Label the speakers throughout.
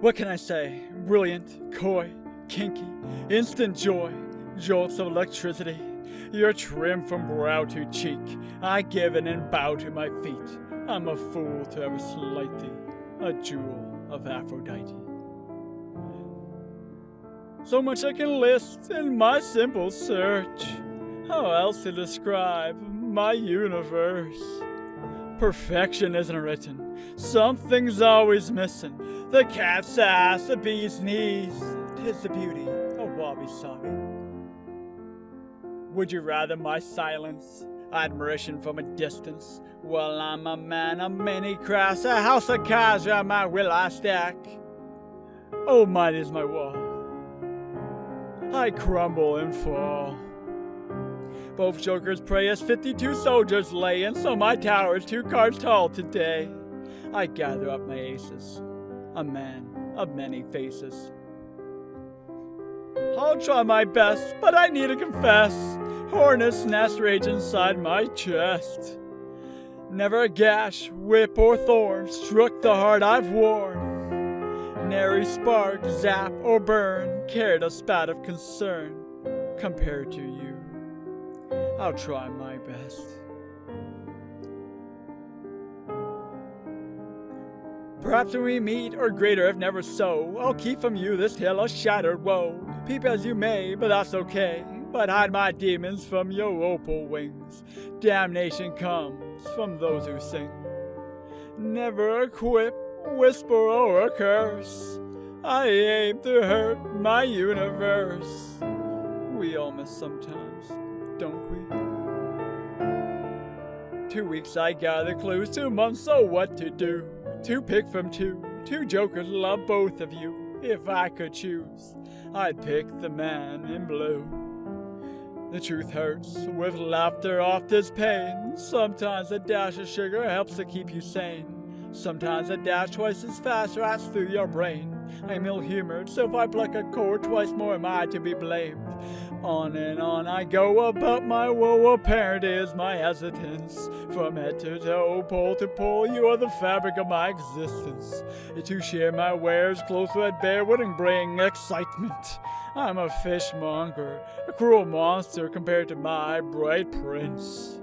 Speaker 1: What can I say? Brilliant, coy, kinky, instant joy, jolts of electricity. You're trim from brow to cheek. I give in and bow to my feet. I'm a fool to ever slight thee, a jewel of Aphrodite. So much I can list in my simple search. How else to describe my universe? Perfection isn't written. Something's always missing. The cat's ass, the bee's knees. 'Tis the beauty of wabi-sabi. Would you rather my silence, admiration from a distance? Well, I'm a man of many crafts, a house of cards round my will I stack. Oh, mine is my wall. I crumble and fall. Both jokers pray as 52 soldiers lay, and so my tower is 2 cards tall today. I gather up my aces, a man of many faces. I'll try my best, but I need to confess, hornets' nest rage inside my chest. Never a gash, whip, or thorn struck the heart I've worn. Nary spark, zap, or burn cared a spat of concern compared to you. I'll try my best. Perhaps when we meet, or greater if never so, I'll keep from you this tale of shattered woe. Peep as you may, but that's okay. But hide my demons from your opal wings. Damnation comes from those who sing. Never a quip, whisper, or a curse. I aim to hurt my universe. We all miss sometimes, don't we? 2 weeks I gather clues, 2 months, so what to do? To pick from 2 jokers love both of you. If I could choose, I'd pick the man in blue. The truth hurts, with laughter oft is pain. Sometimes a dash of sugar helps to keep you sane. Sometimes a dash twice as fast rats through your brain. I'm ill-humored, so if I pluck a chord, twice more am I to be blamed. On and on I go about my woe, apparent is my hesitance. From head to toe, pole to pole, you are the fabric of my existence. To share my wares, close threadbare wouldn't bring excitement. I'm a fishmonger, a cruel monster compared to my bright prince.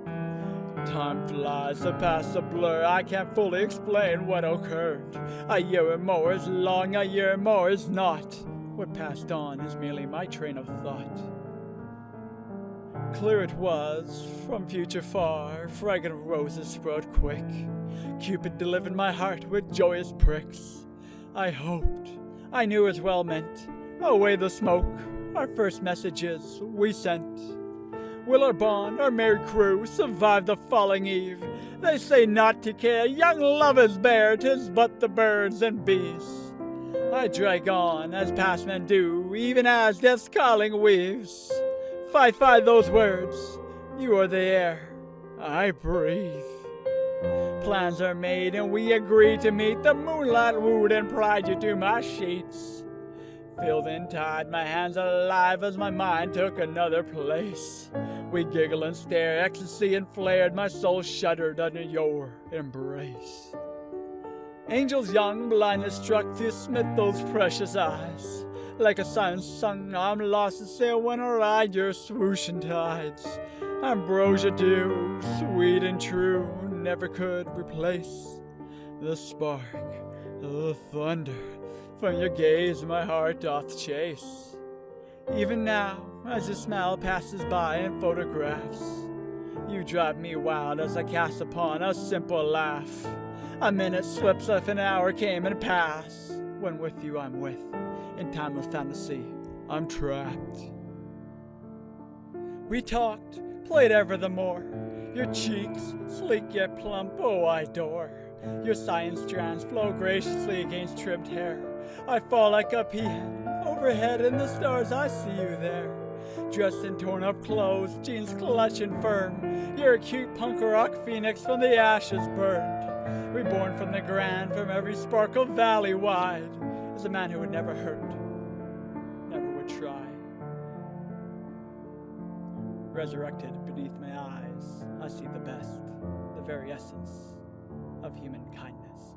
Speaker 1: Time flies, the past a blur, I can't fully explain what occurred. A year or more is long, a year or more is not. What passed on is merely my train of thought. Clear it was, from future far, fragrant roses sprout quick. Cupid delivered my heart with joyous pricks. I hoped, I knew it was well meant. Away the smoke, our first messages we sent. Will our bond, our merry crew, survive the falling eve? They say not to care, young love is bare, 'tis but the birds and bees. I drag on as past men do, even as death's calling weaves. Fight those words, you are the air I breathe. Plans are made and we agree to meet. The moonlight wooed and pried you to my sheets. Filled and tied, my hands alive as my mind took another place. We giggle and stare, ecstasy and flared, my soul shuddered under your embrace. Angels young, blindness struck to smit those precious eyes. Like a siren sung, I'm lost to sail when I ride your swooshing tides. Ambrosia dew, sweet and true, never could replace the spark, the thunder, from your gaze my heart doth chase. Even now, as your smile passes by in photographs, you drive me wild as I cast upon a simple laugh. A minute slips if an hour came and passed. When with you I'm with, in timeless fantasy I'm trapped. We talked, played ever the more. Your cheeks, sleek yet plump, oh I adore. Your science strands flow graciously against trimmed hair. I fall like a peahen, overhead in the stars I see you there. Dressed in torn up clothes, jeans clutching firm. You're a cute punk rock phoenix from the ashes burned. Reborn from the grand, from every sparkle valley wide. Is a man who would never hurt, never would try. Resurrected beneath my eyes, I see the best, the very essence of human kindness.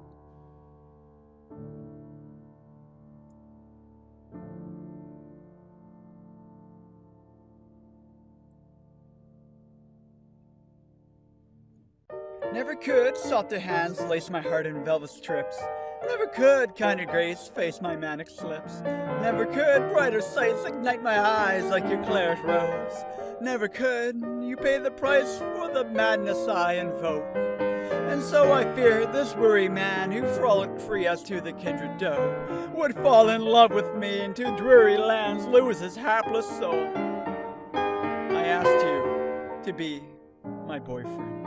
Speaker 1: Never could softer hands lace my heart in velvet strips. Never could kinder grace face my manic slips. Never could brighter sights ignite my eyes like your claret rose. Never could you pay the price for the madness I invoke. And so I fear this weary man who frolicked free as to the kindred doe would fall in love with me and to dreary lands lose his hapless soul. I asked you to be my boyfriend.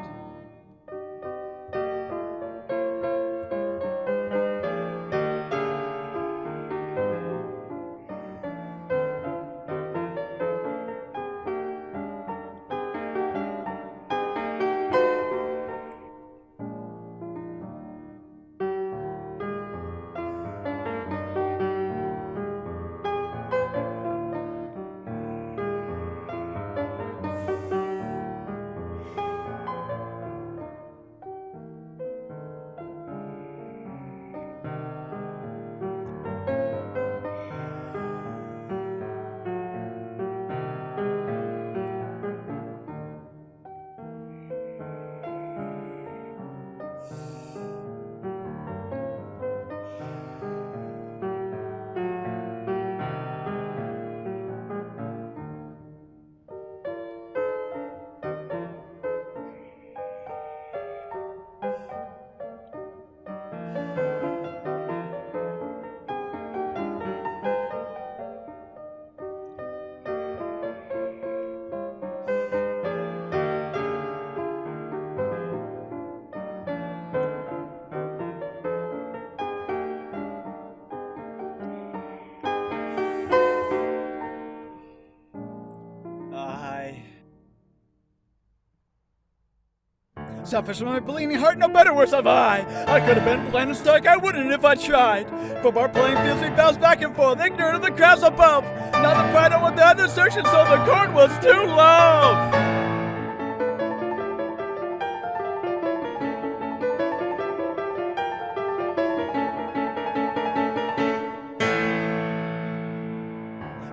Speaker 1: Selfish with my bleeding heart, no better worse have I. I could have been plain and stuck, I wouldn't if I tried. From our playing fields we bounced back and forth, ignorant of the crowds above. Now the pride on without the searching, so the court was too low.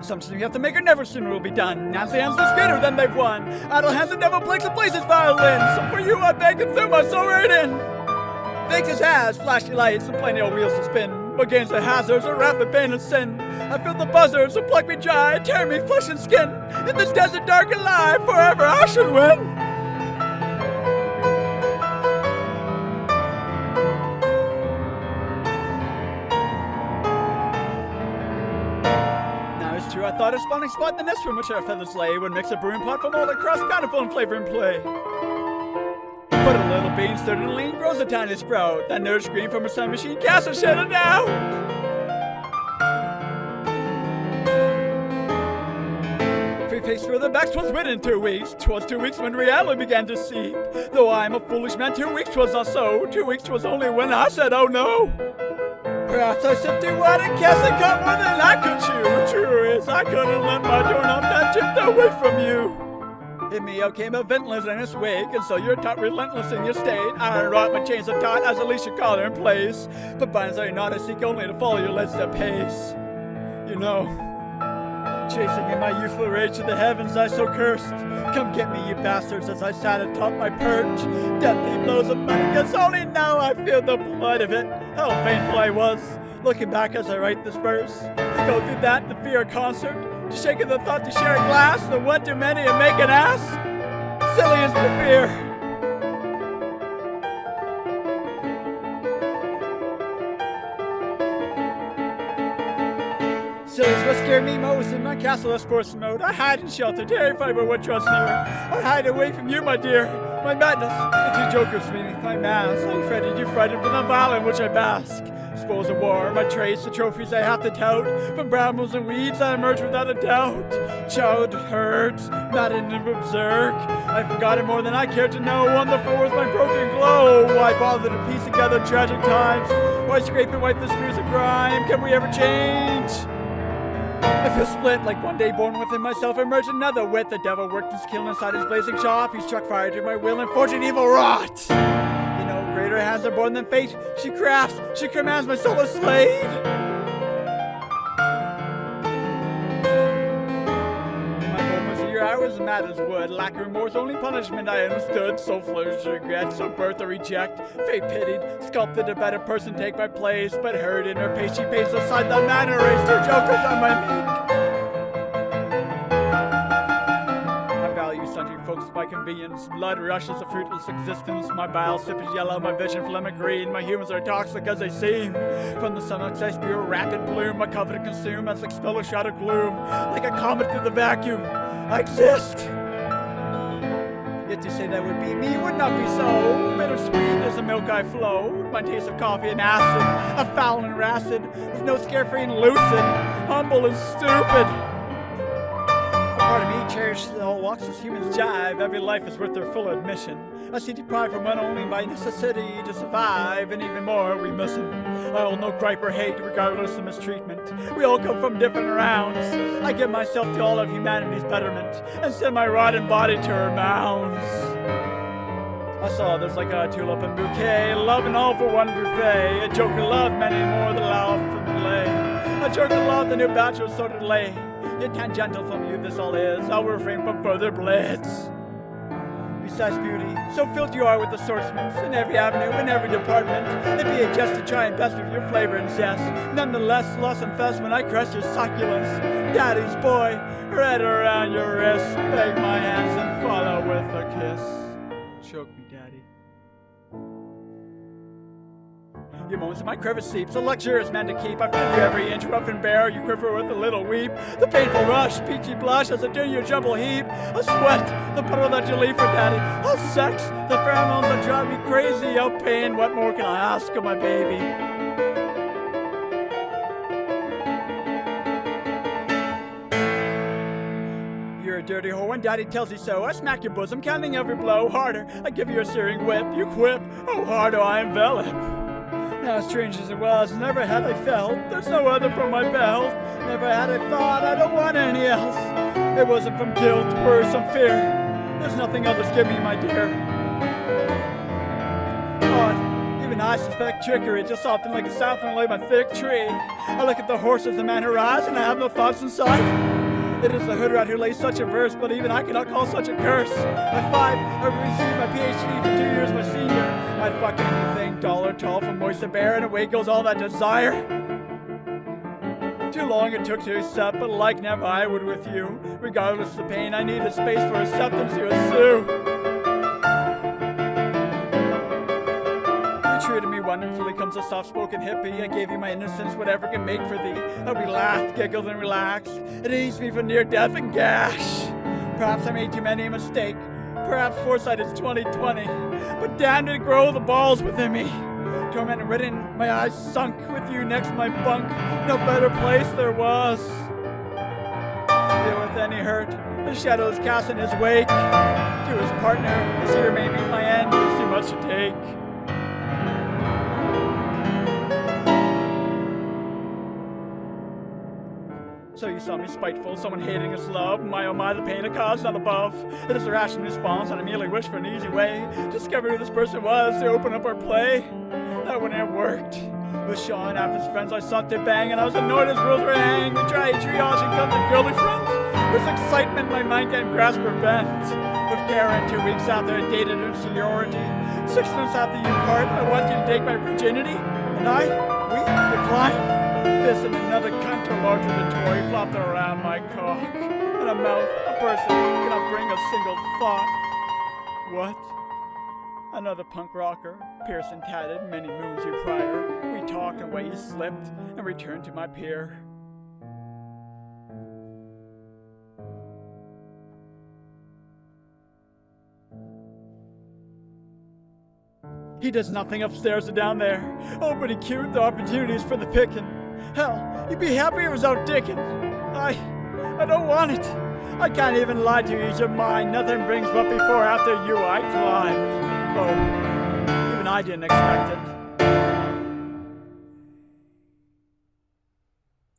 Speaker 1: Something you have to make or never soon will be done. Nancy hands is greater than they've won. Idle hands the devil plays and plays his violin. So for you I beg and threw my soul right in. Vixus has flashy lights and plenty of wheels to spin. But gains the hazards of wrath and pain and sin. I feel the buzzards so pluck me dry, tear me flesh and skin. In this desert dark and life, forever I should win. True, I thought a spawning spot in the nest from which our feathers lay would mix a brewing pot from all the crust, bountiful in flavor and play. But a little bean stirred and lean grows a tiny sprout. That nerd scream from a sun machine casts a shadow down. Free-faced for the backs 'twas written 2 weeks. 'Twas 2 weeks when reality began to seep. Though I am a foolish man, 2 weeks 'twas not so. 2 weeks 'twas only when I said, oh no. Perhaps I sipped too wide and cast a cup more than I could chew. True is, I couldn't let my doorknob that chipped away from you. In me out came a ventless in its wake, and so you're taught relentless in your state. Iron wrought my chains are taut as a leash your collar in place. But binds are you not, I seek only to follow your led step pace. You know, chasing in my youthful rage to the heavens I so cursed. Come get me, you bastards, as I sat atop my perch. Deathly blows of money, cause only now I feel the blood of it. How painful I was, looking back as I write this verse. To go through that, the fear of concert, to shake at the thought to share a glass, the one too many and make an ass. Silly is the fear. Silly's what scared me most in my castle of sports mode. I hide in shelter, terrified by what draws near. I hide away from you, my dear. My madness, the 2 jokers beneath my mask. I'm fretted, you frightened from the violence in which I bask. Spoils of war, my traits, the trophies I have to tout. From brambles and weeds I emerge without a doubt. Child hurts, maddened and berserk. I've forgotten more than I care to know. On the floor with my broken glow. Why bother to piece together tragic times? Why scrape and wipe the smears of crime? Can we ever change? I feel split like one day born within myself, emerged another wit. The devil worked his kill inside his blazing shop. He struck fire to my will and fortune evil wrought. You know, greater hands are born than fate. She crafts, she commands my soul is slayed. In my moments of your I was mad as wood. Lack of remorse, only punishment I understood. So flourished regret, so birth or reject. Fate pitied, sculpted a better person take my place. But hurt in her pace, she paced aside the manner, raised her jokers on my meek. Sundry folks by convenience. Blood rushes a fruitless existence. My bile sip is yellow, my vision phlegmic green. My humans are toxic as they seem. From the stomach's I spew a rapid bloom. My covet consume as expel a shroud of gloom. Like a comet through the vacuum, I exist. Yet to say that would be me would not be so. Bittersweet as the milk I flowed. My taste of coffee and acid. A foul and racid, with no carefree and lucid. Humble and stupid. Part of me cherishes all walks as humans jive. Every life is worth their full admission. I see deprived from one only by necessity to survive, and even more we miss him. I will no gripe or hate regardless of mistreatment. We all come from different rounds. I give myself to all of humanity's betterment and send my rotten body to her mounds. I saw others like a tulip and bouquet, love and all for one buffet. A joker loved many more than love from delay. A joker loved the new bachelor so delay. Yet tangential from you this all is, I'll refrain from further blitz. Besides beauty, so filled you are with assortments in every avenue, in every department. It'd be a jest to try and best with your flavor and zest. Nonetheless, lost and fest when I caress your succulence. Daddy's boy, red around your wrist, beg my hands and follow with a kiss. Choke me, daddy. Your moments in my crevice seeps, a luxurious man to keep. I feel you every inch, rough and bare, you quiver with a little weep. The painful rush, peachy blush as I do your jumble heap. A sweat, the puddle that you leave for daddy. Oh sex, the pheromones that drive me crazy. Oh pain, what more can I ask of my baby? You're a dirty whore when daddy tells you so. I smack your bosom, counting every blow. Harder, I give you a searing whip. You quip, oh harder I envelop. Now strange as it was, never had I felt. There's no other from my belt. Never had I thought I don't want any else. It wasn't from guilt, worrisome fear. There's nothing others give me, my dear. God, even I suspect trickery. Just often like a southwind lay my thick tree. I look at the horse as the man who rides, and I have no thoughts in sight. It is the hood rat who lays such a verse, but even I cannot call such a curse. At 5, I received my PhD for 2 years, my senior. I'd fuck anything, dollar tall from moist to bare, and away goes all that desire. Too long it took to accept, but like never I would with you. Regardless of the pain, I needed space for acceptance to ensue. True to me wonderfully comes a soft-spoken hippie. I gave you my innocence, whatever can make for thee. How we laughed, giggled, and relaxed. It eased me from near death and gash. Perhaps I made too many a mistake. Perhaps foresight is 20/20. But damn did it grow the balls within me. Torment ridden, my eyes sunk with you next to my bunk. No better place there was. Deal with any hurt, the shadow is cast in his wake. To his partner, this here may be my end. It's too much to take. So you saw me spiteful, someone hating his love. My oh my, the pain it caused not above. It is a rational response, and I merely wish for an easy way. Discover who this person was to open up our play. That wouldn't have worked. With Sean, half his friends I sought to bang, and I was annoyed as rules were hanged. We tried triage and guns and girly friend. With excitement, my mind can't grasp her bent. With Karen, 2 weeks after I dated her seniority. 6 months after you part, I want you to take my virginity. And we decline. This and another cunt larger than toy flopped around my cock. In a mouth, a person cannot bring a single thought. What? Another punk rocker, pierced and tatted many moons you prior. We talked and away you slipped and returned to my pier. He does nothing upstairs or down there. Oh, but he cute, the opportunities for the picking. Hell, you'd be happy it was out dicking. I don't want it. I can't even lie to you, ease your mind. Nothing brings but before after you I climbed. Oh, even I didn't expect it.